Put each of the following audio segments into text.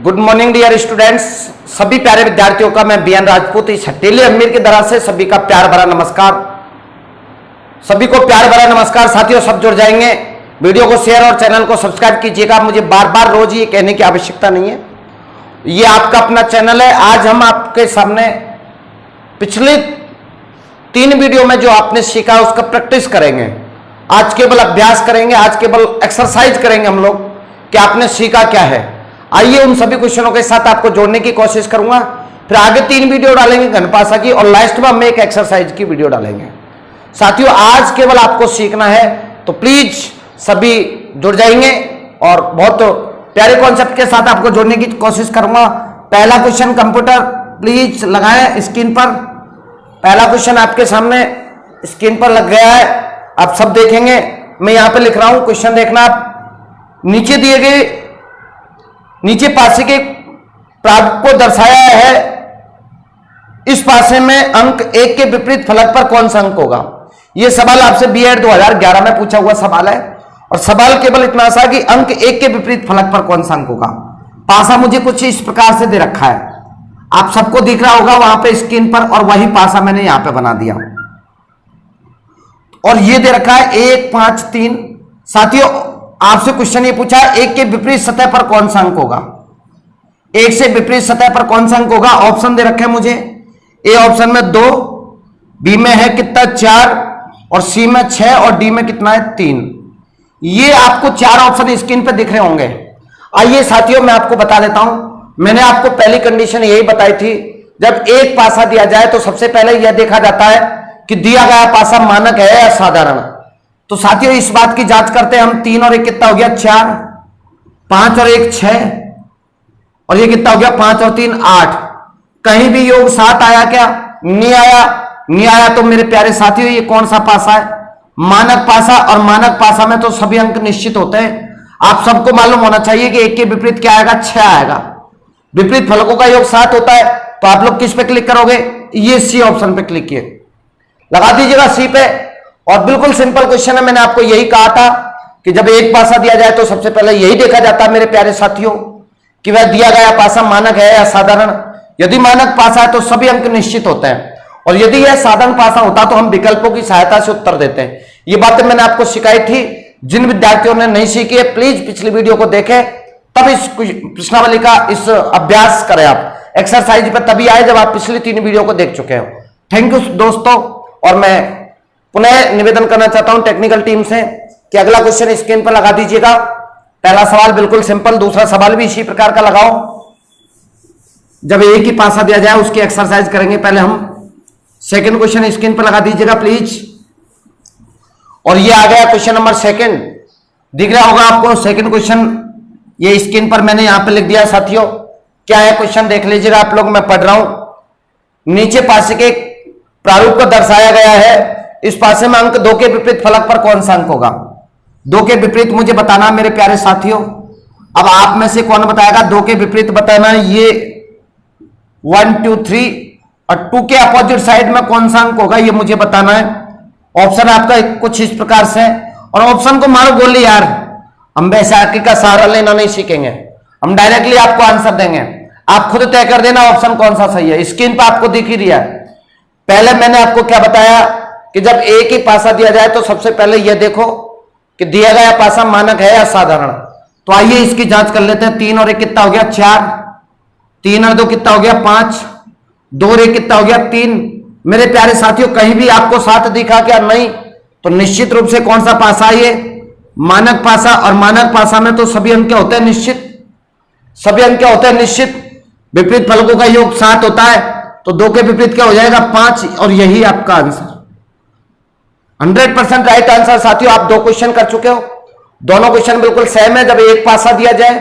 Good morning dear students. सभी प्यारे विद्यार्थियों का मैं बीएन राजपूत इस हटेली अमीर की तरफ से सभी का प्यार भरा नमस्कार। सभी को प्यार भरा नमस्कार। साथियों सब जुड़ जाएंगे, वीडियो को शेयर और चैनल को सब्सक्राइब कीजिएगा। मुझे बार बार रोज ये कहने की आवश्यकता नहीं है, ये आपका अपना चैनल है। आज हम आपके सामने पिछले 3 वीडियो में जो आपने सीखा उसका प्रैक्टिस करेंगे। आज केवल अभ्यास करेंगे, आज केवल एक्सरसाइज करेंगे हम लोग कि आपने सीखा क्या है। आइए उन सभी क्वेश्चनों के साथ आपको जोड़ने की कोशिश करूंगा, फिर आगे 3 वीडियो डालेंगे घनपासा की और लास्ट में हम एक एक्सरसाइज की वीडियो डालेंगे। साथियों आज केवल आपको सीखना है, तो प्लीज सभी जुड़ जाएंगे और बहुत प्यारे कॉन्सेप्ट के साथ आपको जोड़ने की कोशिश करूंगा। पहला क्वेश्चन कंप्यूटर प्लीज लगाएं स्क्रीन पर। पहला क्वेश्चन आपके सामने स्क्रीन पर लग गया है, आप सब देखेंगे। मैं यहां पे लिख रहा हूं, क्वेश्चन देखना आप। नीचे दिए गए नीचे पासे के प्रारूप को दर्शाया है, इस पासे में अंक 1 के विपरीत फलक पर कौन सा अंक होगा। यह सवाल आपसे बीएड 2011 में पूछा हुआ सवाल है और सवाल केवल इतना सा कि अंक 1 के विपरीत फलक पर कौन सा अंक होगा। पासा मुझे कुछ इस प्रकार से दे रखा है, आप सबको दिख रहा होगा वहां पे स्क्रीन पर, और वही पासा मैंने यहां पे बना दिया और ये दे रखा है 1, 5, 3। साथियों आपसे क्वेश्चन ये पूछा है 1 के विपरीत सतह पर कौन सा अंक होगा। 1 से विपरीत सतह पर कौन सा अंक होगा। ऑप्शन दे रखे हैं मुझे, ए ऑप्शन में 2, बी में है कितना 4 और सी में 6 और डी में कितना है 3। ये आपको 4 ऑप्शन स्क्रीन पे दिख रहे होंगे। आइए साथियों मैं आपको बता देता हूं, मैंने आपको पहली कंडीशन यही बताई थी, जब एक पासा दिया जाए तो सबसे पहले यह देखा जाता है कि दिया गया पासा मानक है या साधारण। तो साथियों इस बात की जांच करते हैं हम। 3 और 1 कितना हो गया 4, 5 और 1 6 और ये कितना हो गया 5 और 3 8। कहीं भी योग 7 आया क्या? नहीं आया। नहीं आया तो मेरे प्यारे साथियों ये कौन सा पासा है? मानक पासा। और मानक पासा में तो सभी अंक निश्चित होते हैं। आप सबको मालूम होना चाहिए कि 1 के विपरीत क्या आएगा 6 आएगा। विपरीत फलकों का योग 7 होता है, तो आप लोग किस पे क्लिक करोगे? ये सी ऑप्शन पे क्लिक किए, लगा दीजिएगा सी पे। और बिल्कुल सिंपल क्वेश्चन है, मैंने आपको यही कहा था कि जब एक पासा दिया जाए तो सबसे पहले यही देखा जाता है मेरे प्यारे साथियों कि वह दिया गया पासा मानक है या साधारण। यदि मानक पासा है तो सभी अंक निश्चित होते हैं, और यदि यह साधारण पासा होता तो हम विकल्पों की सहायता से उत्तर देते हैं। ये बातें मैंने आपको सिखाई थी। जिन विद्यार्थियों ने नहीं सीखी है प्लीज पिछली वीडियो को देखें, तब इस प्रश्नावली का इस अभ्यास करें। आप एक्सरसाइज पर तभी आए जब आप पिछली 3 वीडियो को देख चुके हो। थैंक यू दोस्तों। और मैं पुनः निवेदन करना चाहता हूं टेक्निकल टीम से कि अगला क्वेश्चन स्क्रीन पर लगा दीजिएगा। पहला सवाल बिल्कुल सिंपल, दूसरा सवाल भी इसी प्रकार का लगाओ। जब एक ही पासा दिया जाए उसकी एक्सरसाइज करेंगे पहले हम। सेकंड क्वेश्चन स्क्रीन पर लगा दीजिएगा प्लीज। और ये आ गया क्वेश्चन नंबर 2, दिख रहा होगा आपको सेकंड क्वेश्चन, ये स्क्रीन पर मैंने यहां पे लिख दिया। साथियों क्या है क्वेश्चन देख लीजिएगा आप लोग, मैं पढ़ रहा हूं। नीचे पासे के प्रारूप को दर्शाया गया है, इस पासे में अंक 2 के विपरीत फलक पर कौन सा अंक होगा। 2 के विपरीत मुझे बताना मेरे प्यारे साथियों। अब आप में से कौन बताएगा 2 के विपरीत बताना है। ये 1 2 3 और 2 के अपोजिट साइड में कौन सा अंक होगा ये मुझे बताना है। ऑप्शन आपका कुछ इस प्रकार से, और ऑप्शन को मारो गोली यार, हम बैसाखी का सहारा लेना नहीं सीखेंगे, हम डायरेक्टली आपको आंसर देंगे। आप खुद तय कर देना ऑप्शन कौन सा सही है। स्क्रीन पर आपको दिख ही रहा है। पहले मैंने आपको क्या बताया कि जब एक ही पासा दिया जाए तो सबसे पहले यह देखो कि दिया गया पासा मानक है या साधारण। तो आइए इसकी जांच कर लेते हैं। 3 और 1 कितना हो गया 4, 3 और 2 कितना हो गया 5, 2 और 1 कितना हो गया 3। मेरे प्यारे साथियों कहीं भी आपको 7 दिखा क्या? नहीं। तो निश्चित रूप से कौन सा पासा है? ये मानक पासा। और मानक पासा में तो सभी अंक होते हैं निश्चित, सभी अंक होते हैं निश्चित। विपरीत फलकों का योग 7 होता है, तो 2 के विपरीत क्या हो जाएगा 5, और यही आपका आंसर 100% राइट आंसर। साथियों आप 2 क्वेश्चन कर चुके हो, दोनों क्वेश्चन बिल्कुल सेम है। जब एक पासा दिया जाए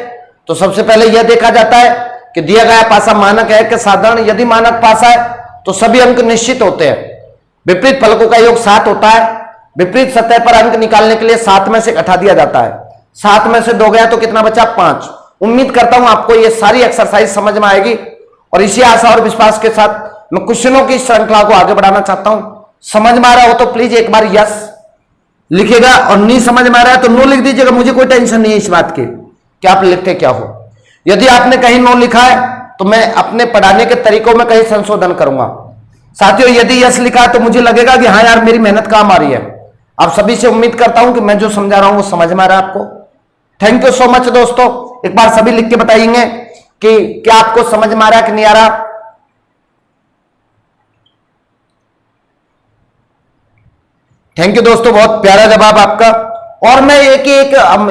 तो सबसे पहले यह देखा जाता है कि दिया गया पासा मानक है कि साधारण। यदि मानक पासा है तो सभी अंक निश्चित होते हैं। विपरीत फलकों का योग 7 होता है। विपरीत सतह पर अंक निकालने के लिए 7 में से घटा दिया जाता है। 7 में से 2 गया तो कितना बचा 5। उम्मीद करता हूं आपको यह सारी एक्सरसाइज समझ में आएगी, और इसी आशा और विश्वास के साथ मैं क्वेश्चनों की श्रृंखला को आगे बढ़ाना चाहता हूं। समझ में आ रहा हो तो प्लीज एक बार यस लिखेगा, और नहीं समझ में आ रहा है तो नो लिख दीजिएगा। मुझे कोई टेंशन नहीं है इस बात की कि आप लिखते क्या हो। यदि आपने कहीं नो लिखा है तो मैं अपने पढ़ाने के तरीकों में कहीं संशोधन करूंगा। साथियों यदि यस लिखा है तो मुझे लगेगा कि हाँ यार मेरी मेहनत काम आ रही है। आप सभी से उम्मीद करता हूं कि मैं जो समझा रहा हूं वो समझ में आ रहा है आपको। थैंक यू सो मच दोस्तों। एक बार सभी लिख के बताएंगे कि क्या आपको समझ में आ रहा है कि नहीं आ रहा। थैंक यू दोस्तों, बहुत प्यारा जवाब आपका। और मैं एक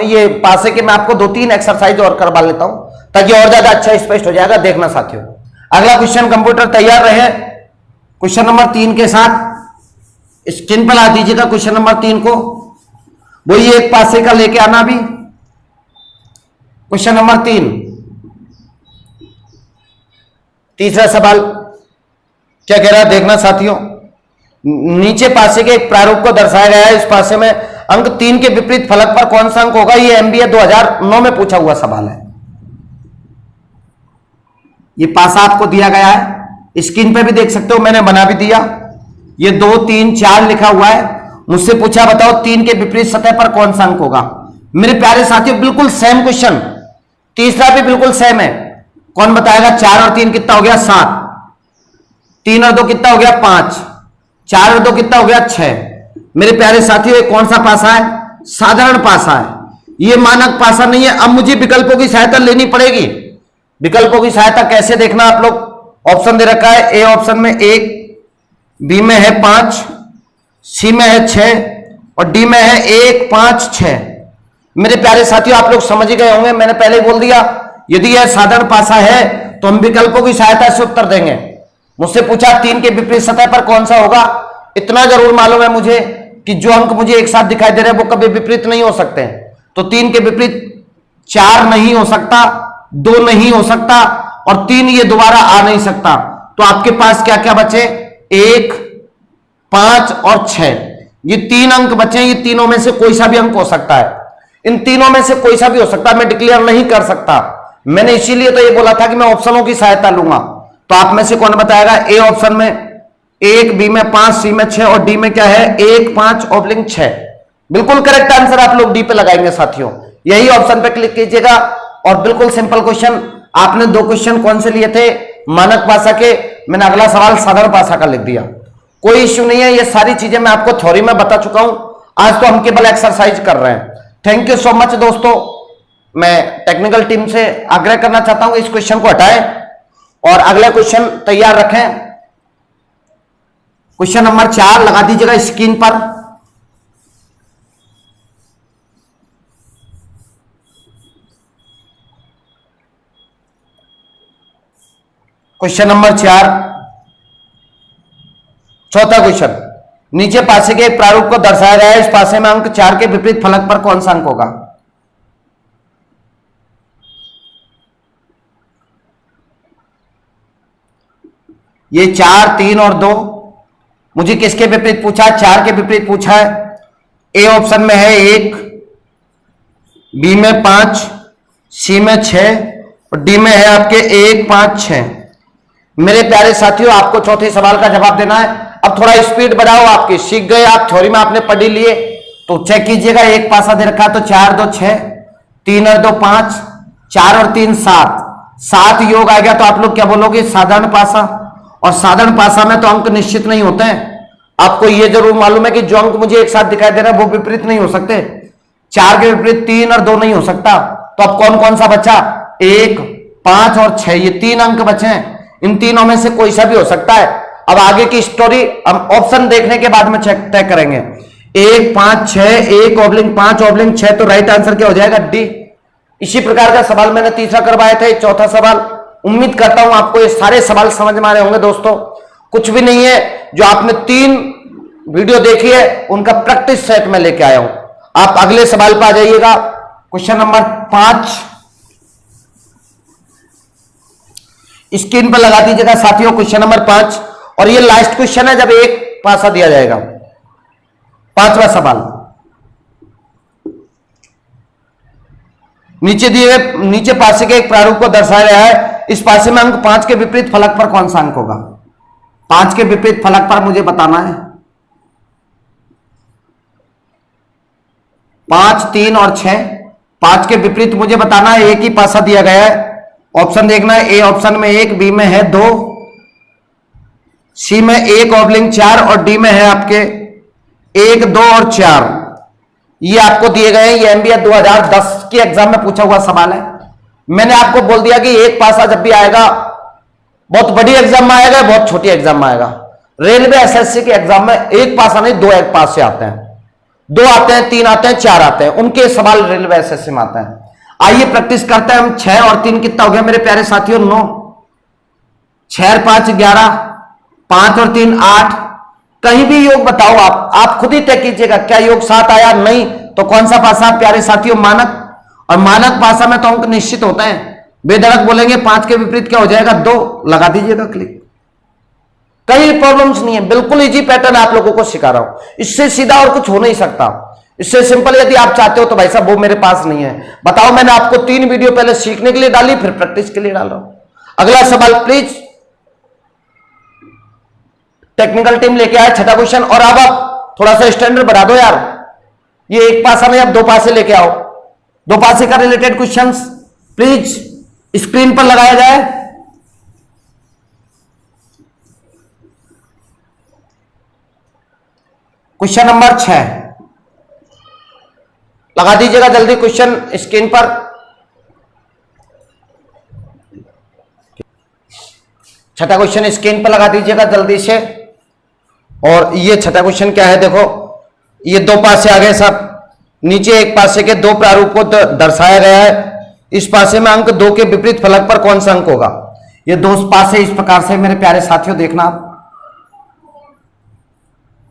ये पासे के मैं आपको 2-3 एक्सरसाइज और करवा लेता हूं ताकि और ज्यादा अच्छा स्पष्ट हो जाएगा। देखना साथियों, अगला क्वेश्चन कंप्यूटर तैयार रहे क्वेश्चन नंबर 3 के साथ। स्क्रीन पर ला दीजिएगा क्वेश्चन नंबर 3 को। वही एक पासे का लेके आना भी। क्वेश्चन नंबर 3, तीसरा सवाल क्या कह रहा है देखना साथियों। नीचे पासे के एक प्रारूप को दर्शाया गया है। इस पासे में अंक 3 के विपरीत फलक पर कौन सा अंक होगा। ये एमबीए 2009 में पूछा हुआ सवाल है। ये पासा आपको दिया गया है, स्क्रीन पे भी देख सकते हो, मैंने बना भी दिया। ये 2, 3, 4 लिखा हुआ है। मुझसे पूछा बताओ 3 के विपरीत सतह पर कौन सा अंक होगा। मेरे प्यारे साथियों बिल्कुल सेम क्वेश्चन, तीसरा भी बिल्कुल सेम है। कौन बताएगा। 4 और 3 कितना हो गया 7, 3 और 2 कितना हो गया 5, 4 और 2 कितना हो गया 6। मेरे प्यारे साथियों ये कौन सा पासा है, साधारण पासा है, ये मानक पासा नहीं है। अब मुझे विकल्पों की सहायता लेनी पड़ेगी। विकल्पों की सहायता कैसे देखना आप लोग, ऑप्शन दे रखा है। ए ऑप्शन में 1, बी में है 5, सी में है 6 और डी में है 1, 5, 6। मेरे प्यारे साथियों आप लोग समझ ही गए होंगे, मैंने पहले ही बोल दिया यदि यह साधारण पासा है तो हम विकल्पों की सहायता से उत्तर देंगे। मुझसे पूछा 3 के विपरीत सतह पर कौन सा होगा। इतना जरूर मालूम है मुझे कि जो अंक मुझे एक साथ दिखाई दे रहे हैं वो कभी विपरीत नहीं हो सकते। तो 3 के विपरीत 4 नहीं हो सकता, 2 नहीं हो सकता और 3 ये दोबारा आ नहीं सकता। तो आपके पास क्या क्या बचे, 1, 5 और 6, ये 3 अंक बचे। ये तीनों में से कोई सा भी अंक हो सकता है। इन तीनों में से कोई सा भी हो सकता है, मैं डिक्लेयर नहीं कर सकता। मैंने इसीलिए तो ये बोला था कि मैं ऑप्शनों की सहायता लूंगा। तो आप में से कौन बताएगा। ए ऑप्शन में 1, बी में 5, सी में 6 और डी में क्या है 1, 5 6। बिल्कुल करेक्ट आंसर आप लोग डी पे लगाएंगे साथियों। यही ऑप्शन पे क्लिक कीजिएगा और बिल्कुल सिंपल क्वेश्चन। आपने 2 क्वेश्चन कौन से लिए थे, मानक भाषा के। मैंने अगला सवाल साधारण भाषा का लिख दिया। कोई इश्यू नहीं है, ये सारी चीजें मैं आपको थ्योरी में बता चुका हूं। आज तो हम केवल एक्सरसाइज कर रहे हैं। थैंक यू सो मच दोस्तों। मैं टेक्निकल टीम से आग्रह करना चाहता हूं इस क्वेश्चन को हटाएं और अगला क्वेश्चन तैयार रखें। क्वेश्चन नंबर 4 लगा दीजिएगा स्क्रीन पर। क्वेश्चन नंबर 4, चौथा क्वेश्चन। नीचे पासे के एक प्रारूप को दर्शाया गया है। इस पासे में अंक 4 के विपरीत फलक पर कौन सा अंक होगा। ये 4, 3 और 2 मुझे किसके विपरीत पूछा है, 4 के विपरीत पूछा है। ए ऑप्शन में है 1, बी में 5, सी में 6 और डी में है आपके 1, 5, 6। मेरे प्यारे साथियों आपको चौथे सवाल का जवाब देना है। अब थोड़ा स्पीड बढ़ाओ, आपकी सीख गए आप, थ्योरी में आपने पढ़ लिए तो चेक कीजिएगा। एक पासा दे रखा है तो 4, 2, 6, 3 और 2 5, 4 और 3 7, 7 योग आ गया तो आप लोग क्या बोलोगे, साधारण पासा। और साधारण पासा में तो अंक निश्चित नहीं होते हैं। आपको यह जरूर मालूम है कि जो अंक मुझे एक साथ दिखाई दे रहा है वो विपरीत नहीं हो सकते। 4 के विपरीत 3 और 2 नहीं हो सकता। तो अब कौन कौन सा बचा, 1, 5 और 6, ये 3 अंक बचे हैं। इन तीनों में से कोई सा भी हो सकता है। अब आगे की स्टोरी हम ऑप्शन देखने के बाद में तय करेंगे। 1, 5, 6, 1 ऑब्लिंग 5 ऑब्लिंग 6, तो राइट आंसर क्या हो जाएगा, डी। इसी प्रकार का सवाल मैंने तीसरा करवाया था, चौथा सवाल। उम्मीद करता हूं आपको ये सारे सवाल समझ में आ रहे होंगे दोस्तों। कुछ भी नहीं है, जो आपने 3 वीडियो देखी है उनका प्रैक्टिस सेट में लेके आया हूं। आप अगले सवाल पर आ जाइएगा। क्वेश्चन नंबर 5 स्क्रीन पर लगा दीजिएगा साथियों। क्वेश्चन नंबर 5 और ये लास्ट क्वेश्चन है जब एक पासा दिया जाएगा। 5वां सवाल नीचे पासे के एक प्रारूप को दर्शाया गया है। इस पासे में अंक 5 के विपरीत फलक पर कौन सा अंक होगा। 5 के विपरीत फलक पर मुझे बताना है। 5, 3 और 6, 5 के विपरीत मुझे बताना है। एक ही पासा दिया गया है ऑप्शन देखना है, ए ऑप्शन में 1, बी में है 2, सी में 1/4 और डी में है आपके 1, 2 और 4। ये आपको दिए गए हैं, ये एमबीए 2010 के एग्जाम में पूछा हुआ सवाल है। मैंने आपको बोल दिया कि एक पासा जब भी आएगा, बहुत बड़ी एग्जाम में आएगा, बहुत छोटी एग्जाम में आएगा। रेलवे एसएससी के एग्जाम में एक पासा नहीं, 2 एक पास से आते हैं, 2 आते हैं, 3 आते हैं, 4 आते हैं, उनके सवाल रेलवे एसएससी में आते हैं। आइए प्रैक्टिस करते हैं हम। 6 और 3 कितना हो गया मेरे प्यारे साथियों? 9। 6 और 5 11, 5 और 3 8। कहीं भी योग बताओ, आप खुद ही तय कीजिएगा, क्या योग 7 आया? नहीं तो कौन सा पासा प्यारे साथियों? मानक। और मानक पासा में तो अंक निश्चित होता है। बेधड़क बोलेंगे 5 के विपरीत क्या हो जाएगा? 2। लगा दीजिएगा क्लिक। कई प्रॉब्लम्स नहीं है, बिल्कुल इजी पैटर्न आप लोगों को सिखा रहा हूं। इससे सीधा और कुछ हो नहीं सकता। इससे सिंपल यदि आप चाहते हो तो भाई साहब वो मेरे पास नहीं है। बताओ, मैंने आपको 3 वीडियो पहले सीखने के लिए डाली, फिर प्रैक्टिस के लिए डाल रहा हूं। अगला सवाल प्लीज, टेक्निकल टीम लेके आए 6ठा क्वेश्चन। और अब आप थोड़ा सा स्टैंडर्ड बढ़ा दो यार, ये एक पासा में अब 2 पासे लेके आओ। 2 पासे का रिलेटेड क्वेश्चंस प्लीज स्क्रीन पर लगाया जाए। क्वेश्चन नंबर 6 लगा दीजिएगा जल्दी क्वेश्चन स्क्रीन पर। छठा क्वेश्चन स्क्रीन पर लगा दीजिएगा जल्दी से। और ये छठा क्वेश्चन क्या है? देखो, ये 2 पासे आ गए साहब। नीचे एक पासे के 2 प्रारूप को दर्शाया गया है। इस पासे में अंक 2 के विपरीत फलक पर कौन सा अंक होगा? ये 2 पासे इस प्रकार से मेरे प्यारे साथियों देखना आप।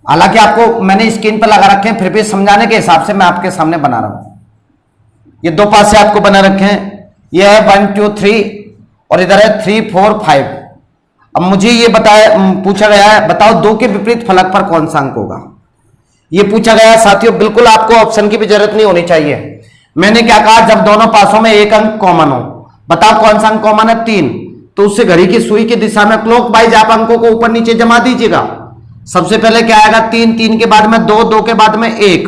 हालांकि आपको मैंने स्क्रीन पर लगा रखे हैं, फिर भी समझाने के हिसाब से मैं आपके सामने बना रहा हूं। ये 2 पासे आपको बना रखे हैं। ये है 1 2 3 और इधर है 3 4 5। अब मुझे ये पूछा गया है, बताओ 2 के विपरीत फलक पर कौन सा अंक होगा? ये पूछा गया है साथियों। बिल्कुल आपको ऑप्शन की भी जरूरत नहीं होनी चाहिए। मैंने क्या कहा, जब दोनों पासों में एक अंक कॉमन हो। बताओ कौन सा अंक कॉमन है? 3। तो उससे घड़ी की सुई की दिशा में क्लॉकवाइज आप अंकों को ऊपर नीचे जमा दीजिएगा। सबसे पहले क्या आएगा? 3, 3 के बाद में 2, 2 के बाद में 1,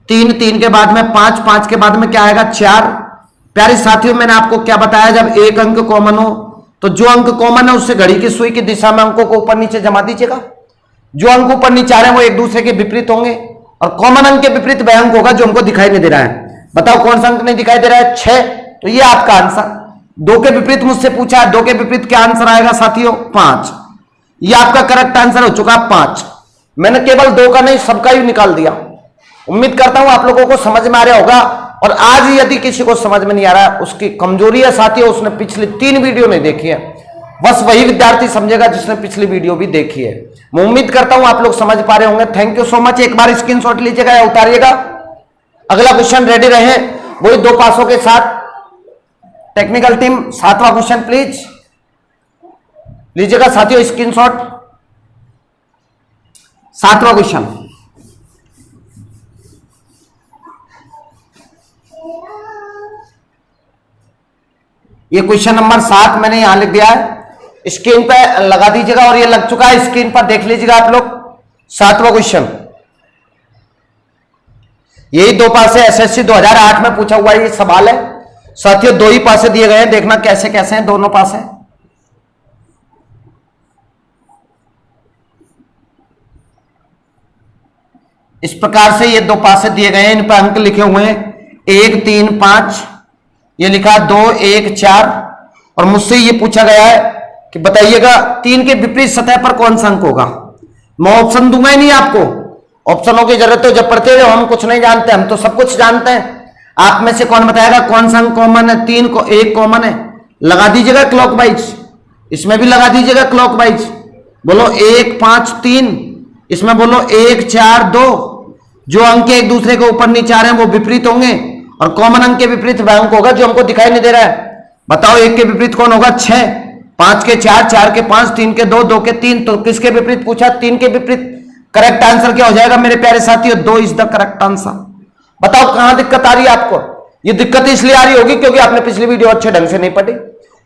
3, 3 के बाद में 5, 5 के बाद में क्या आएगा? 4। प्यारे साथियों, मैंने आपको क्या बताया, जब एक अंक कॉमन हो तो जो अंक कॉमन है उससे घड़ी की सुई की दिशा में अंकों को ऊपर नीचे जमा दीजिएगा। जो अंक ऊपर नीचे आ रहे हैं वो एक दूसरे के विपरीत होंगे, और कॉमन अंक के विपरीत वह अंक होगा जो हमको दिखाई नहीं दे रहा है। बताओ कौन सा अंक नहीं दिखाई दे रहा है? 6। तो ये आपका आंसर। 2 के विपरीत मुझसे पूछा है, 2 के विपरीत क्या आंसर आएगा साथियों? 5। ये आपका करेक्ट आंसर हो चुका 5। मैंने केवल 2 का नहीं, सबका ही निकाल दिया। उम्मीद करता हूं आप लोगों को समझ में आ रहा होगा। और आज यदि किसी को समझ में नहीं आ रहा, उसकी कमजोरी है साथियों, उसने पिछली 3 वीडियो नहीं देखी है। बस वही विद्यार्थी समझेगा जिसने पिछली वीडियो भी देखी है। मैं उम्मीद करता हूं आप लोग समझ पा रहे होंगे। Thank you so much. एक बार स्क्रीनशॉट लीजिएगा या उतारिएगा। अगला क्वेश्चन रेडी रहे, वही 2 पासों के साथ। टेक्निकल टीम 7वां क्वेश्चन प्लीज लीजिएगा साथियों स्क्रीनशॉट। 7वां क्वेश्चन, ये क्वेश्चन नंबर 7 मैंने यहां लिख दिया है, स्क्रीन पे लगा दीजिएगा। और ये लग चुका है स्क्रीन पर, देख लीजिएगा आप लोग। 7वां क्वेश्चन, यही 2 पासे एसएससी 2008 में पूछा हुआ ये सवाल है साथियों। 2 ही पासे दिए गए हैं, देखना कैसे कैसे हैं दोनों पासे। इस प्रकार से ये 2 पासे दिए गए हैं, इन पर अंक लिखे हुए हैं 1 3 5, ये लिखा 2 1 4। और मुझसे ये पूछा गया है कि बताइएगा 3 के विपरीत सतह पर कौन सा अंक होगा। मैं ऑप्शन दूंगा ही नहीं आपको, ऑप्शनों की जरूरत तो जब पढ़ते हो, हम कुछ नहीं जानते, हम तो सब कुछ जानते हैं। आप में से कौन बताएगा कौन सा अंक कॉमन है? 3 को 1 कॉमन है, लगा दीजिएगा क्लॉकवाइज। इसमें भी लगा दीजिएगा क्लॉकवाइज। बोलो 1 5 3, इसमें बोलो 1 4 2। जो अंक एक दूसरे के ऊपर नीचे आ रहे हैं वो विपरीत होंगे, और कॉमन अंक के विपरीत वह अंक होगा जो हमको दिखाई नहीं दे रहा है। बताओ 1 के विपरीत कौन होगा? 6, 5 के 4, 4 के 5, 3 के 2, 2 के 3। तो किसके विपरीत पूछा? 3 के विपरीत। करेक्ट आंसर क्या हो जाएगा मेरे प्यारे साथियों? 2 इज द करेक्ट आंसर। बताओ कहां दिक्कत आ रही है आपको? ये दिक्कत इसलिए आ रही होगी क्योंकि आपने पिछली वीडियो अच्छे ढंग से नहीं पढ़ी।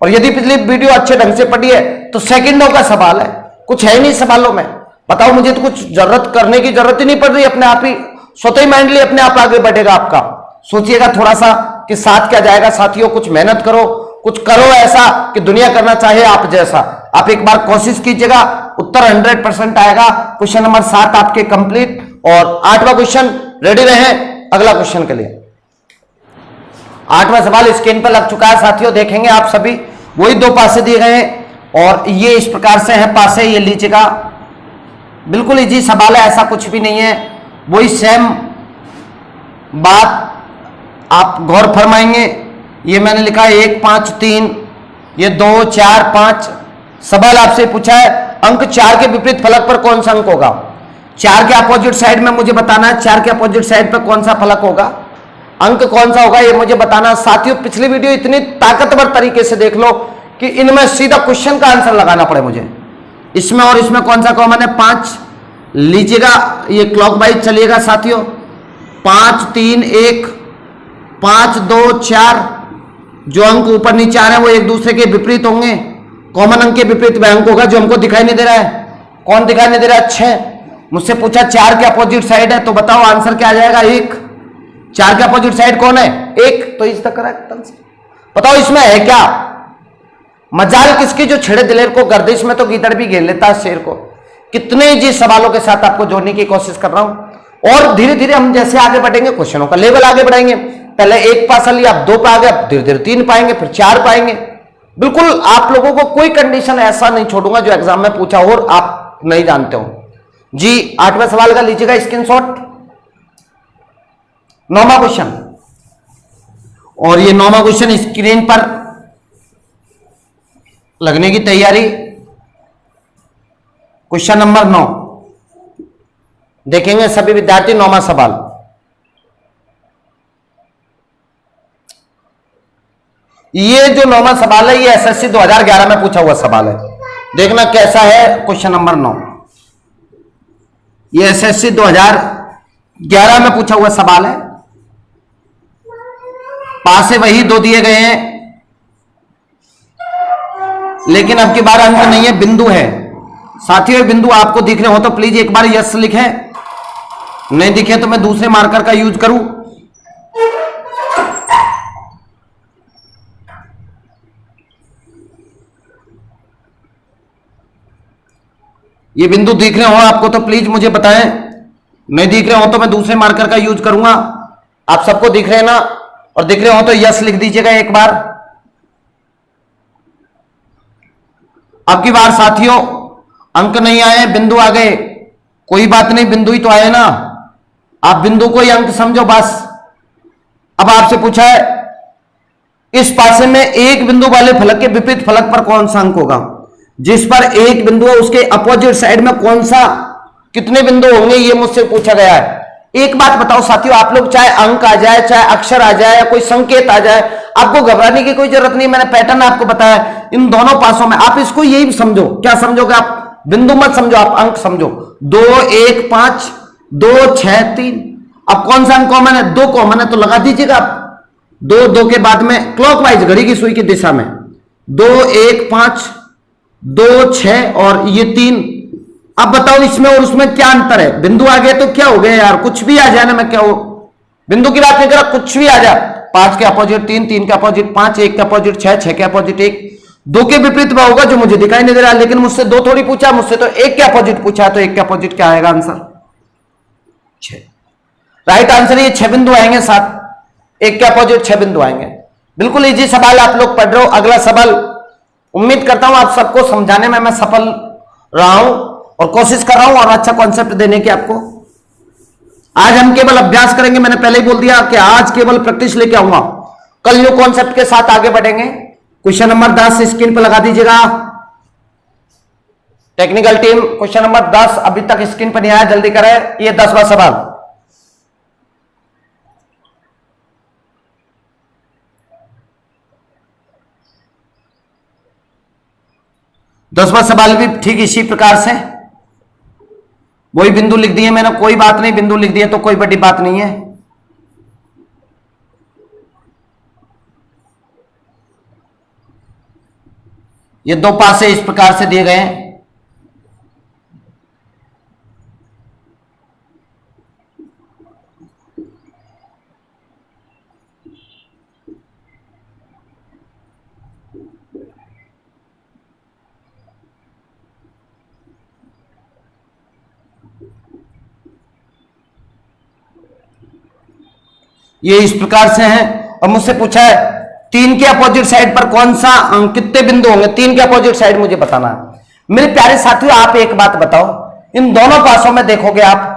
और यदि पिछली वीडियो अच्छे ढंग से पढ़ी है तो सेकंडों का सवाल है, कुछ है ही नहीं सवालों में। बताओ, मुझे तो कुछ जरूरत करने की जरूरत ही नहीं पड़ रही, अपने आप ही स्वतः ही माइंडली अपने आप आगे बढ़ेगा आपका। सोचिएगा थोड़ा सा कि साथ क्या जाएगा साथियों। कुछ मेहनत करो, कुछ करो ऐसा कि दुनिया करना चाहे आप जैसा। आप एक बार कोशिश कीजिएगा, उत्तर 100% आएगा। क्वेश्चन नंबर 7 आपके कंप्लीट। और 8वां क्वेश्चन, रेडी रहे अगला क्वेश्चन के लिए। 8वां सवाल स्क्रीन पर लग चुका है साथियों, देखेंगे आप सभी। वही 2 पासे दिए गए हैं और ये इस प्रकार से है पासे, ये लीजिएगा। बिल्कुल इजी सवाल है, ऐसा कुछ भी नहीं है, वही सेम बात आप गौर फरमाएंगे। ये मैंने लिखा है 1 5 3, ये 2 4 5। सवाल आपसे पूछा है अंक 4 के विपरीत फलक पर कौन सा अंक होगा। 4 के अपोजिट साइड में मुझे बताना है, 4 के अपोजिट साइड पर कौन सा फलक होगा, अंक कौन सा होगा, ये मुझे बताना। साथियों पिछली वीडियो इतनी ताकतवर तरीके से देख लो कि इनमें सीधा क्वेश्चन का आंसर लगाना पड़े मुझे। इसमें और इसमें कौन सा कॉमन है, 5 लीजिएगा, ये क्लॉकवाइज चलिएगा साथियों। 5 3 1, 5 2 4, जो अंक ऊपर नीचे आ रहे हैं वो एक दूसरे के विपरीत होंगे। कॉमन अंक के विपरीत वह अंक होगा जो हमको दिखाई नहीं दे रहा है। कौन दिखाई नहीं दे रहा है, 6। मुझसे पूछा 4 के अपोजिट साइड है, तो बताओ आंसर क्या आ जाएगा, 1। 4 के अपोजिट साइड कौन है, 1, तो इज द करेक्ट आंसर। बताओ इसमें है क्या, मजाल किसकी जो छिड़े दिलेर को, गर्दिश में तो गीदड़ भी घेर लेता है शेर को। कितने जी सवालों के साथ आपको जोड़ने की कोशिश कर रहा हूं। और धीरे धीरे हम जैसे आगे बढ़ेंगे, क्वेश्चनों का लेवल आगे बढ़ाएंगे। पहले 1 पासा लिया, अब 2 पे आ गए, अब धीरे धीरे 3 पाएंगे, फिर 4 पाएंगे। बिल्कुल आप लोगों को कोई कंडीशन ऐसा नहीं छोड़ूंगा जो एग्जाम में पूछा हो और आप नहीं जानते हो जी। 8वें सवाल का लीजिएगा स्क्रीनशॉट, 9वां क्वेश्चन। और ये 9वां क्वेश्चन स्क्रीन पर लगने की तैयारी। क्वेश्चन नंबर 9 देखेंगे सभी विद्यार्थी। 9वां सवाल, ये जो 9वां सवाल है ये एसएससी 2011 में पूछा हुआ सवाल है। देखना कैसा है क्वेश्चन नंबर 9। ये एसएससी 2011 में पूछा हुआ सवाल है। पासे वही 2 दिए गए हैं, लेकिन अब की बार अंक नहीं है, बिंदु है साथियों। बिंदु आपको दिख रहे हो तो प्लीज एक बार यस लिखें, नहीं दिखे तो मैं दूसरे मार्कर का यूज करूं। ये बिंदु दिख रहे हो आपको तो प्लीज मुझे बताएं, नहीं दिख रहे हो तो मैं दूसरे मार्कर का यूज करूंगा। आप सबको दिख रहे हैं ना, और दिख रहे हो तो यस लिख दीजिएगा एक बार। अब की बार साथियों अंक नहीं आए, बिंदु आ गए, कोई बात नहीं, बिंदु ही तो आए ना, आप बिंदु को ही अंक समझो बस। अब आपसे पूछा है इस पासे में एक बिंदु वाले फलक के विपरीत फलक पर कौन सा अंक होगा। जिस पर एक बिंदु है उसके अपोजिट साइड में कौन सा, कितने बिंदु होंगे, ये मुझसे पूछा गया है। एक बात बताओ साथियों, आप लोग चाहे अंक आ जाए, चाहे अक्षर आ जाए, या कोई संकेत आ जाए, आपको घबराने की कोई जरूरत नहीं। मैंने पैटर्न आपको बताया इन दोनों पासों में, आप इसको यही समझो। क्या समझोगे आप, बिंदु मत समझो, आप अंक समझो। 2 1 5, 2 6 3। अब कौन सा अंक कॉमन है, 2 कॉमन है, तो लगा दीजिएगा आप। 2 2 के बाद में क्लॉकवाइज घड़ी की सुई की दिशा में 2 1 5, 2 6 और ये 3। अब बताओ इसमें और उसमें क्या अंतर है, बिंदु आ गए तो क्या हो गया यार, कुछ भी आ जाए ना, मैं क्या हो बिंदु की बात नहीं कर रहा, कुछ भी आ जाए। 5 के अपोजिट 3, 3 के अपोजिट 5, 1 के अपोजिट 6, 6 के अपोजिट 1। 2 के विपरीत वह होगा जो मुझे दिखाई नहीं दे रहा, लेकिन मुझसे 2 थोड़ी पूछा, मुझसे तो 1 के अपोजिट पूछा, तो 1 के अपोजिट क्या आएगा आंसर, 6। राइट आंसर ये 6 बिंदु आएंगे, 7 1 के अपोजिट 6 बिंदु आएंगे। बिल्कुल इजी सवाल आप लोग पढ़ रहे हो। अगला सवाल, उम्मीद करता हूं आप सबको समझाने में मैं सफल रहा हूं और कोशिश कर रहा हूं और अच्छा कॉन्सेप्ट देने की आपको। आज हम केवल अभ्यास करेंगे, मैंने पहले ही बोल दिया कि आज केवल प्रैक्टिस लेके आऊंगा, कल न्यू कॉन्सेप्ट के साथ आगे बढ़ेंगे। क्वेश्चन नंबर 10 स्क्रीन पर लगा दीजिएगा टेक्निकल टीम। क्वेश्चन नंबर 10 अभी तक स्क्रीन पर नहीं आया, जल्दी करें। ये 10वां सवाल, दसवां सवाल भी ठीक इसी प्रकार से वही बिंदु लिख दिए मैंने, कोई बात नहीं, बिंदु लिख दिए तो कोई बड़ी बात नहीं है। ये 2 पासे इस प्रकार से दिए गए हैं। ये इस प्रकार से है। और मुझसे पूछा है 3 के अपोजिट साइड पर कौन सा कितने बिंदु होंगे, 3 के अपोजिट साइड मुझे बताना है। मेरे प्यारे साथियों, आप एक बात बताओ, इन दोनों पासों में देखोगे आप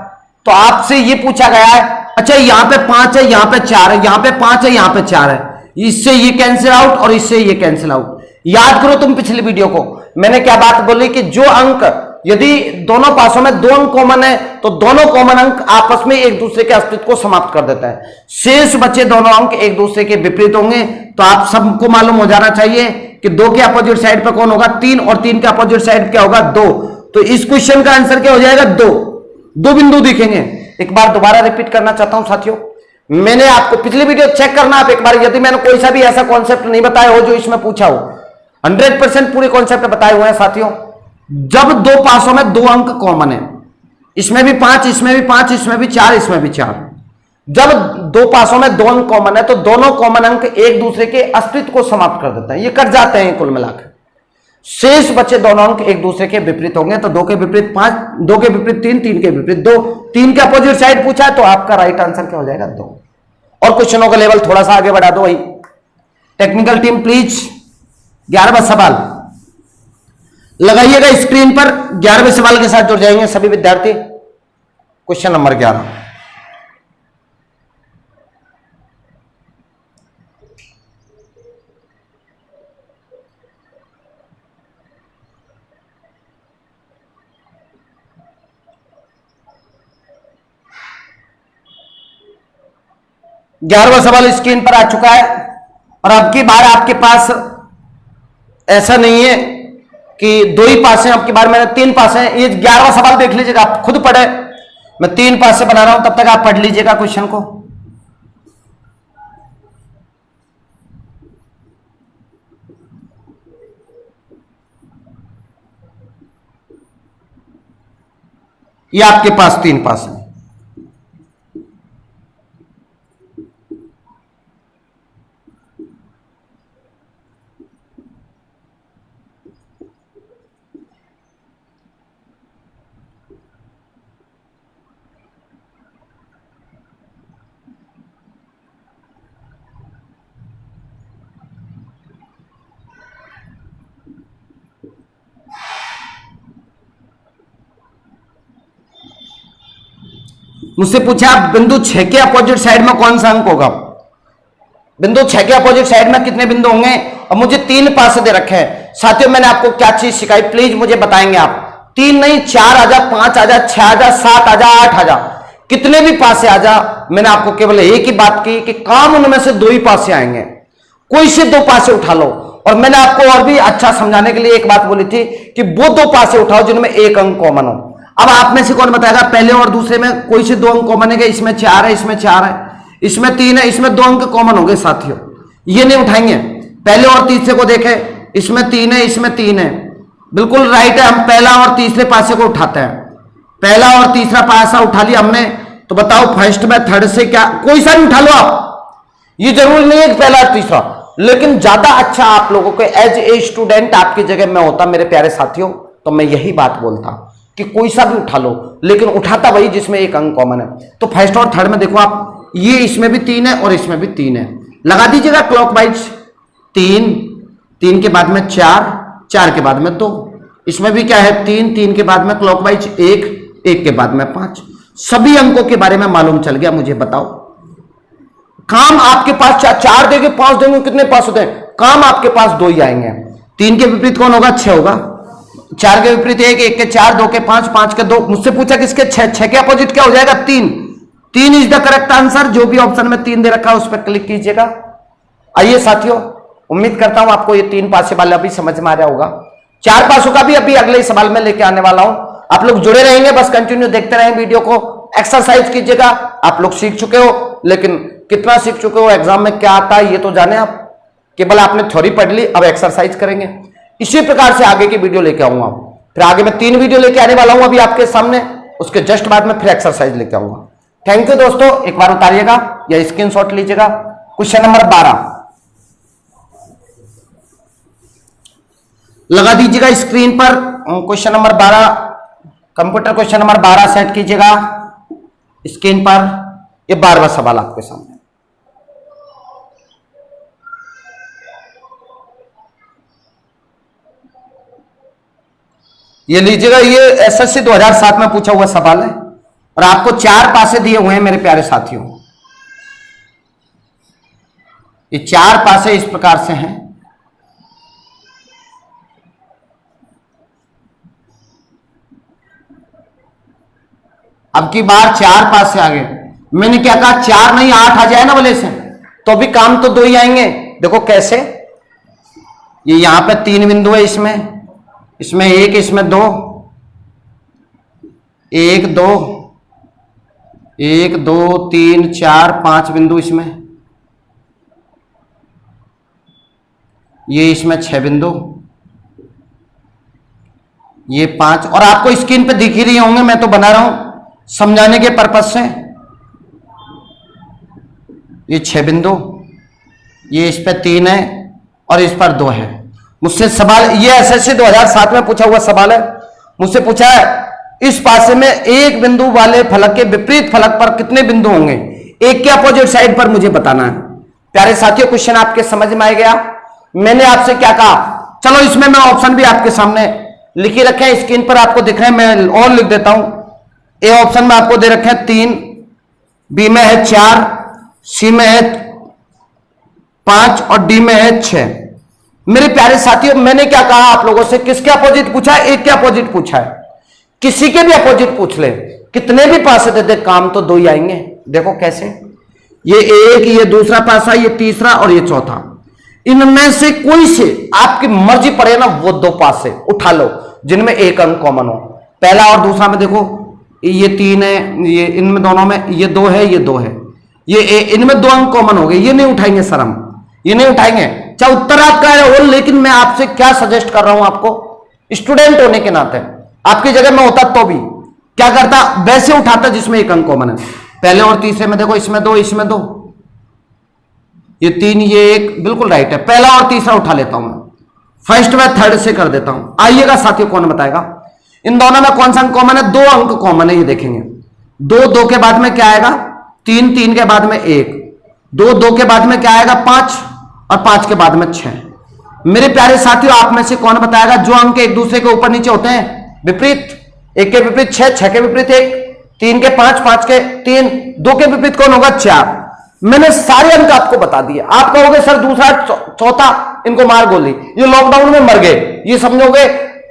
तो आपसे ये पूछा गया है, अच्छा यहां पे 5 है, यहां पे 4 है, यहां पे 5 है, यहां पे 4 है, इससे ये कैंसिल आउट और इससे ये कैंसिल आउट। याद करो तुम पिछली वीडियो को, मैंने क्या बात बोली कि जो अंक यदि दोनों पासों में 2 अंक कॉमन है तो दोनों कॉमन अंक आपस में एक दूसरे के अस्तित्व को समाप्त कर देता है। शेष बचे दोनों अंक एक दूसरे के विपरीत होंगे। तो आप सबको मालूम हो जाना चाहिए कि 2 के अपोजिट साइड पर कौन होगा, 3, और 3 के अपोजिट साइड क्या होगा, 2। तो इस क्वेश्चन का आंसर क्या हो जाएगा, 2 बिंदु दिखेंगे। एक बार दोबारा रिपीट करना चाहता हूं साथियों, मैंने आपको पिछली वीडियो चेक करना आप एक बार, यदि मैंने कोई सा भी ऐसा कॉन्सेप्ट नहीं बताया हो जो इसमें पूछा हो, 100% पूरे कॉन्सेप्ट बताए हुए हैं साथियों। जब 2 पासों में 2 अंक कॉमन है, इसमें भी 5, इसमें भी 5, इसमें भी 4, इसमें भी 4, जब 2 पासों में 2 अंक कॉमन है तो दोनों कॉमन अंक एक दूसरे के अस्तित्व को समाप्त कर देते हैं, ये कट जाते हैं कुल मिलाकर। शेष बचे दोनों अंक एक दूसरे के विपरीत होंगे। तो 2 के विपरीत 5, 2 के विपरीत 3, 3 के विपरीत 2, 3 के अपोजिट साइड पूछा है तो आपका राइट आंसर क्या हो जाएगा, 2। और क्वेश्चनों का लेवल थोड़ा सा आगे बढ़ा दो भाई। टेक्निकल टीम प्लीज 11वां सवाल लगाइएगा स्क्रीन पर। 11वें सवाल के साथ जुड़ जाएंगे सभी विद्यार्थी। क्वेश्चन नंबर 11, ग्यारहवां सवाल स्क्रीन पर आ चुका है। और अब की बार आपके पास ऐसा नहीं है कि 2 ही पास हैं, अब की बार मैंने 3 पास हैं। ये 11वां सवाल देख लीजिएगा, आप खुद पढ़े, मैं 3 पास से बना रहा हूं, तब तक आप पढ़ लीजिएगा क्वेश्चन को। ये आपके पास 3 पास है। मुझसे पूछा बिंदु 6 के अपोजिट साइड में कौन सा अंक होगा। बिंदु 6 के अपोजिट साइड में कितने बिंदु होंगे, और मुझे 3 पासे दे रखे हैं। साथियों मैंने आपको क्या चीज सिखाई, प्लीज मुझे बताएंगे आप। 3 नहीं, 4 आ जा, 5 आ जा, 6 आ जा, 7 आ जा, 8 आ जा, कितने भी पासे आ जा। मैंने आपको केवल एक ही बात की कि काम उनमें से 2 ही पासे आएंगे, कोई से 2 पासे उठा लो। और मैंने आपको और भी अच्छा समझाने के लिए एक बात बोली थी कि वो 2 पासे उठाओ जिनमें एक अंक कॉमन हो। अब आप में से कौन बताएगा, पहले और दूसरे में कोई से 2 अंक कॉमन है, इसमें 4 है, इसमें 4 है, इसमें 3 है, इसमें 2 अंक कॉमन हो गए साथियों, ये नहीं उठाएंगे। पहले और तीसरे को देखें, इसमें 3 है, इसमें 3 है, बिल्कुल राइट है। हम पहला और तीसरे पासे को उठाते हैं, पहला और तीसरा पासा उठा लिया हमने। तो बताओ फर्स्ट में थर्ड से क्या, कोई सा भी उठा लो आप, ये जरूरी नहीं है कि पहला और तीसरा, लेकिन ज्यादा अच्छा आप लोगों को एज ए स्टूडेंट आपकी जगह में होता मेरे प्यारे साथियों, तो मैं यही बात बोलता कि कोई सा भी उठा लो, लेकिन उठाता वही जिसमें एक अंक कॉमन है। तो फर्स्ट और थर्ड में देखो आप, ये इसमें भी 3 है और इसमें भी 3 है, लगा दीजिएगा क्लॉकवाइज। 3, 3 के बाद में 4, 4 के बाद में 2, इसमें भी क्या है 3, 3 के बाद में क्लॉकवाइज 1, 1 के बाद में 5। सभी अंकों के बारे में मालूम चल गया। मुझे बताओ, काम आपके पास 4 देंगे, 5 देंगे, कितने पास होते हैं, काम आपके पास 2 ही आएंगे। 3 के विपरीत कौन होगा, 6 होगा। 4 के विपरीत 1, 1 के 4, 2 के 5, 5 के 2। मुझसे पूछा किसके 6, 6 के अपोजिट क्या हो जाएगा, 3। 3 इज द करेक्ट आंसर। जो भी ऑप्शन में 3 दे रखा है उस पर क्लिक कीजिएगा। आइए साथियों, उम्मीद करता हूं आपको ये 3 पासे वाला भी समझ में आ रहा होगा। 4 पासों का भी अभी अगले सवाल में लेके आने वाला हूं। आप लोग जुड़े रहेंगे, बस कंटिन्यू देखते रहें वीडियो को, एक्सरसाइज कीजिएगा। आप लोग सीख चुके हो, लेकिन कितना सीख चुके हो, एग्जाम में क्या आता है ये तो जाने आप। केवल आपने थ्योरी पढ़ ली, अब एक्सरसाइज करेंगे। इसी प्रकार से आगे की वीडियो लेके आऊंगा। फिर आगे मैं 3 वीडियो लेके आने वाला हूं अभी आपके सामने, उसके जस्ट बाद में फिर एक्सरसाइज लेके आऊंगा। थैंक यू दोस्तों, एक बार उतारिएगा या स्क्रीनशॉट लीजिएगा। क्वेश्चन नंबर 12 लगा दीजिएगा स्क्रीन पर। Question number 12, computer question number 12 set कीजिएगा स्क्रीन पर। ये 12वां सवाल आपके सामने। ये लीजिएगा, ये एसएससी 2007 में पूछा हुआ सवाल है और आपको 4 पासे दिए हुए हैं मेरे प्यारे साथियों। ये 4 पासे इस प्रकार से हैं। अब की बार 4 पासे आ गए। मैंने क्या कहा, 4 नहीं 8 आ जाए ना वाले से, तो भी काम तो 2 ही आएंगे। देखो कैसे, ये यहां पे 3 बिंदु है, इसमें 1, इसमें 2, 1 2 1 2 3 4 5 बिंदु इसमें, ये इसमें 6 बिंदु, ये 5, और आपको स्क्रीन पे दिख ही रही होंगे, मैं तो बना रहा हूं समझाने के पर्पज से। ये 6 बिंदु, ये इस पे 3 है और इस पर 2 है। मुझसे सवाल, ये एसएससी 2007 में पूछा हुआ सवाल है। मुझसे पूछा है इस पासे में एक बिंदु वाले फलक के विपरीत फलक पर कितने बिंदु होंगे, एक के अपोजिट साइड पर मुझे बताना है। प्यारे साथियों, क्वेश्चन आपके समझ में आ गया। मैंने आपसे क्या कहा, चलो इसमें मैं ऑप्शन भी आपके सामने लिखी रखे हैं, स्क्रीन पर आपको दिख रहे हैं, मैं और लिख देता हूं। ए ऑप्शन में आपको दे रखे हैं 3, बी में है 4, सी में है 5 और डी में है 6। मेरे प्यारे साथियों, मैंने क्या कहा आप लोगों से, किसके अपोजिट पूछा है, एक के अपोजिट पूछा है। किसी के भी अपोजिट पूछ ले, कितने भी पासे दे दे, काम तो 2 ही आएंगे। देखो कैसे, ये एक, ये दूसरा पासा, ये तीसरा और ये चौथा, इनमें से कोई से आपकी मर्जी पड़े ना, वो 2 पासे उठा लो जिनमें एक अंक कॉमन हो। पहला और दूसरा में देखो, ये 3 है, ये इनमें दोनों में ये 2 है, ये 2 है, ये इनमें 2 अंक कॉमन हो गए, ये नहीं उठाएंगे सर, हम ये नहीं उठाएंगे। चाहे उत्तर आपका है हो, लेकिन मैं आपसे क्या सजेस्ट कर रहा हूं, आपको स्टूडेंट होने के नाते, आपकी जगह में होता तो भी क्या करता, वैसे उठाता जिसमें एक अंक कॉमन है। पहले और तीसरे में देखो, इसमें 2, इसमें 2, ये 3, ये 1, बिल्कुल राइट है। पहला और तीसरा उठा लेता हूं मैं, फर्स्ट में थर्ड से कर देता हूं। आइएगा साथियों, कौन बताएगा इन दोनों में कौन सा अंक कॉमन है। 2 अंक कॉमन है, ये देखेंगे। 2 2 के बाद में क्या आएगा, 3 3 के बाद में 1, 2 2 के बाद में क्या आएगा, 5 और 5 के बाद में 6। मेरे प्यारे साथियों, आप में से कौन बताएगा जो अंक एक दूसरे के ऊपर नीचे होते हैं विपरीत, 1 के विपरीत 6, 6 के विपरीत 1, 3 के 5, 5 के 3, 2 के विपरीत कौन होगा, 4। मैंने सारे अंक आपको बता दिए। आप कहोगे सर दूसरा चौथा इनको मार गोली, ये लॉकडाउन में मर गए, ये समझोगे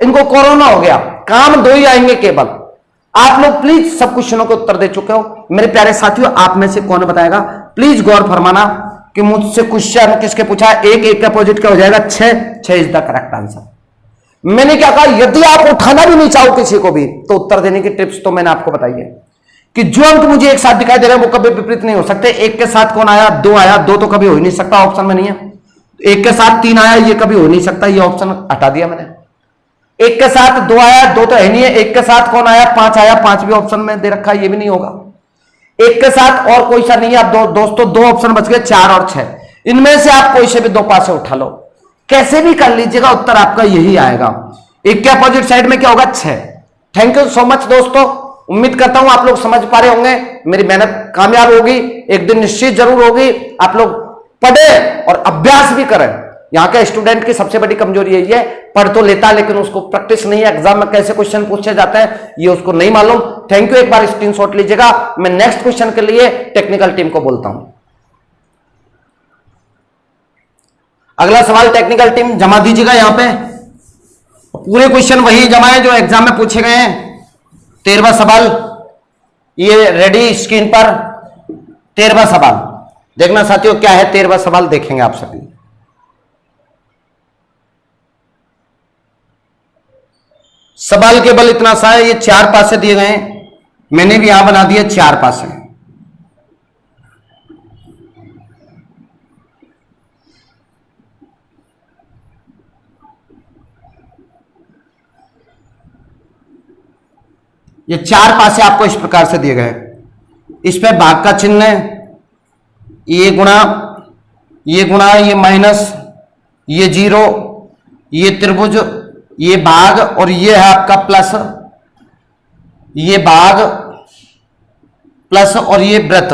इनको कोरोना हो गया, काम 2 ही आएंगे केवल। आप लोग प्लीज सब क्वेश्चनों के उत्तर दे चुके हो। मेरे प्यारे साथियों, आप में से कौन बताएगा, प्लीज गौर फरमाना कि मुझसे क्वेश्चन किसके पूछा है, एक के अपोजिट क्या हो जाएगा, 6 6 इज द करेक्ट आंसर। मैंने क्या कहा, यदि आप उठाना भी नहीं चाहो किसी को भी, तो उत्तर देने की टिप्स तो मैंने आपको बताई है कि जो अंक मुझे एक साथ दिखाई दे रहे हैं वो कभी विपरीत नहीं हो सकते। 1 के साथ कौन आया, 2 आया, 2 तो कभी हो ही नहीं सकता, ऑप्शन में नहीं है। 1 के साथ 3 आया, ये कभी हो नहीं सकता, ये ऑप्शन हटा दिया मैंने। 1 के साथ 2 आया, 2 तो है नहीं है। 1 के साथ कौन आया, 5 आया, 5 भी ऑप्शन में दे रखा है, ये भी नहीं होगा। 1 के साथ और कोई सा नहीं है। अब दोस्तों 2 ऑप्शन बच गए, 4 और 6, इनमें से आप कोई से भी 2 पासे उठा लो, कैसे भी कर लीजिएगा, उत्तर आपका यही आएगा। 1 के अपोजिट साइड में क्या होगा, 6। थैंक यू सो मच दोस्तों, उम्मीद करता हूं आप लोग समझ पा रहे होंगे, मेरी मेहनत कामयाब होगी, एक दिन निश्चित जरूर होगी। आप लोग पढ़े और अभ्यास भी करें। यहां के स्टूडेंट की सबसे बड़ी कमजोरी यही है, पढ़ तो लेता लेकिन उसको प्रैक्टिस नहीं है, एग्जाम में कैसे क्वेश्चन पूछे जाते हैं ये उसको नहीं मालूम। थैंक यू, एक बार स्क्रीनशॉट लीजिएगा। मैं नेक्स्ट क्वेश्चन के लिए टेक्निकल टीम को बोलता हूं। अगला सवाल टेक्निकल टीम जमा दीजिएगा यहां पे, पूरे क्वेश्चन वही जमा है जो एग्जाम में पूछे गए हैं। 13वां सवाल ये रेडी स्क्रीन पर, 13वां सवाल देखना साथियों, क्या है 13वां सवाल देखेंगे आप सभी। सवाल केवल इतना सा है, ये 4 पासे दिए गए हैं, मैंने भी यहां बना दिए 4 पासे। ये 4 पासे आपको इस प्रकार से दिए गए, इस पे भाग का चिन्ह है, ये गुणा, ये माइनस, ये 0, ये त्रिभुज, ये भाग और ये है आपका प्लस, ये भाग प्लस और ये वृत्त।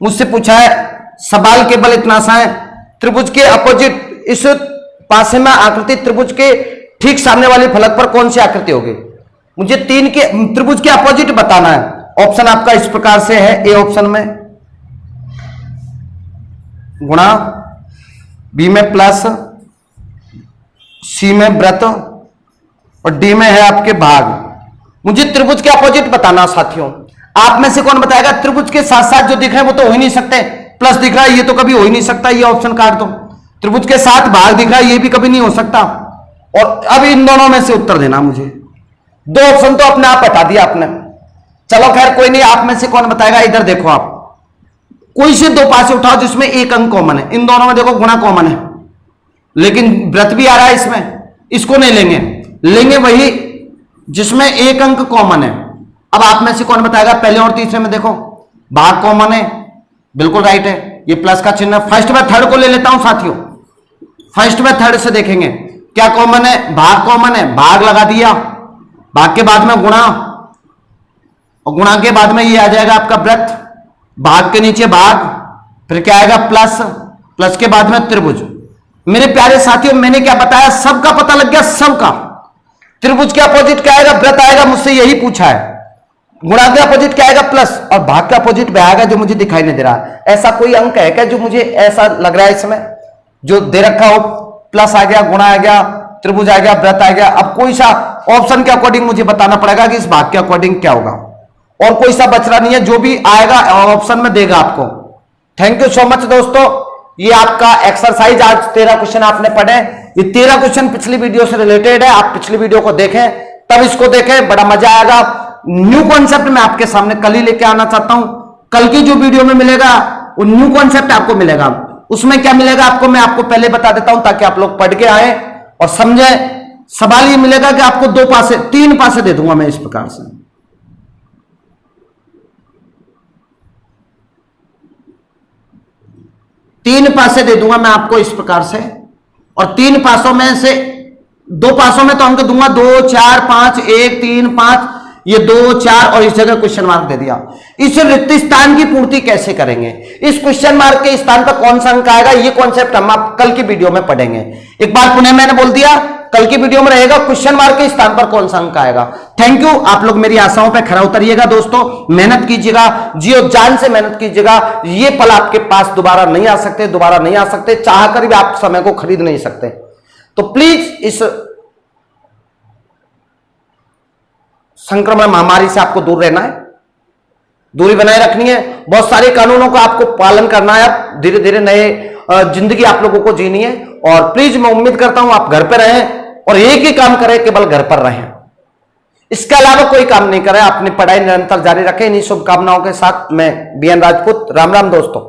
मुझसे पूछा है सवाल केवल इतना सा है, त्रिभुज के अपोजिट, इस पासे में आकृति त्रिभुज के ठीक सामने वाले फलक पर कौन सी आकृति होगी? मुझे तीन के त्रिभुज के अपोजिट बताना है। ऑप्शन आपका इस प्रकार से है, ए ऑप्शन में गुणा, बी में प्लस, सी में व्रत और डी में है आपके भाग। मुझे त्रिभुज के अपोजिट बताना साथियों। आप में से कौन बताएगा? त्रिभुज के साथ साथ जो दिख रहे हैं वो तो हो ही नहीं सकते। प्लस दिख रहा है ये तो कभी हो ही नहीं सकता, ये ऑप्शन काट दो। त्रिभुज के साथ भाग दिख रहा है ये भी कभी नहीं हो सकता। और अब इन दोनों में से उत्तर देना मुझे। दो ऑप्शन तो अपने आप बता दिया आपने। चलो खैर कोई नहीं, आप में से कौन बताएगा? इधर देखो, आप कोई से दो पासे उठाओ जिसमें एक अंक कॉमन है। इन दोनों में देखो गुणा कॉमन है, लेकिन व्रत भी आ रहा है इसमें, इसको नहीं लेंगे, लेंगे वही जिसमें एक अंक कॉमन है। अब आप में से कौन बताएगा? पहले और तीसरे में देखो भाग कॉमन है, बिल्कुल राइट है, ये प्लस का चिन्ह। फर्स्ट में थर्ड को ले लेता हूं साथियों। फर्स्ट में थर्ड से देखेंगे क्या कॉमन है? भाग कॉमन है, भाग लगा दिया, भाग के बाद में गुणा और गुणा के बाद में ये आ जाएगा आपका व्रत, भाग के नीचे भाग, फिर क्या आएगा? प्लस, प्लस के बाद में त्रिभुज। मेरे प्यारे साथियों मैंने क्या बताया? सबका पता लग गया, सबका। त्रिभुज के अपोजिट क्या आएगा? व्रत आएगा, मुझसे यही पूछा है। गुणा के अपोजिट क्या आएगा? प्लस, और भाग का अपोजिट वह आएगा जो मुझे दिखाई नहीं दे रहा। ऐसा कोई अंक है क्या जो मुझे ऐसा लग रहा है इसमें जो दे रखा हो? प्लस आ गया, गुणा आ गया, त्रिभुज आ गया, व्रत आ गया। अब कोई सा ऑप्शन के अकॉर्डिंग मुझे बताना पड़ेगा कि इस भाग के अकॉर्डिंग क्या होगा, और कोई सा बच रहा नहीं है, जो भी आएगा ऑप्शन में देगा आपको। थैंक यू सो मच दोस्तों। ये आपका एक्सरसाइज, आज 13 क्वेश्चन आपने पढ़े। ये 13 क्वेश्चन पिछली वीडियो से रिलेटेड है। आप पिछली वीडियो को देखें तब इसको देखें, बड़ा मजा आएगा। न्यू कॉन्सेप्ट मैं आपके सामने कल ही लेके आना चाहता हूं। कल की जो वीडियो में मिलेगा वो न्यू कॉन्सेप्ट आपको मिलेगा। उसमें क्या मिलेगा आपको मैं आपको पहले बता देता हूं ताकि आप लोग पढ़ के आए और समझे। सवाल ये मिलेगा कि आपको 2 पासे 3 पासे दे दूंगा मैं इस प्रकार से। तीन पासे दे दूंगा मैं आपको इस प्रकार से, और 3 पासों में से 2 पासों में तो अंक दूंगा 2, 4, 5, 1, 3, 5, ये 2, 4 और इस जगह क्वेश्चन मार्क दे दिया। इस रिक्त स्थान की पूर्ति कैसे करेंगे? इस क्वेश्चन मार्क के स्थान पर कौन सा अंक आएगा? ये कॉन्सेप्ट हम आप कल की वीडियो में पढ़ेंगे। एक बार पुनः मैंने बोल दिया, कल की वीडियो में रहेगा क्वेश्चन मार्क के स्थान पर कौन सा अंक आएगा। Thank you. आप लोग मेरी आशाओं पर खरा उतरिएगा दोस्तों, मेहनत कीजिएगा, जियो जान से मेहनत कीजिएगा। ये पल आपके पास दोबारा नहीं आ सकते, दोबारा नहीं आ सकते, चाहकर भी आप समय को खरीद नहीं सकते। तो प्लीज इस संक्रमण महामारी से आपको दूर रहना है, दूरी बनाए रखनी है। बहुत सारे कानूनों का आपको पालन करना है, धीरे धीरे नए जिंदगी आप लोगों को जीनी है। और प्लीज मैं उम्मीद करता हूं आप घर पर रहें और एक ही काम करें, केवल घर पर रहें, इसके अलावा कोई काम नहीं करें। अपनी पढ़ाई निरंतर जारी रखें। इन्हीं शुभकामनाओं के साथ मैं बीएन राजपूत, राम राम दोस्तों।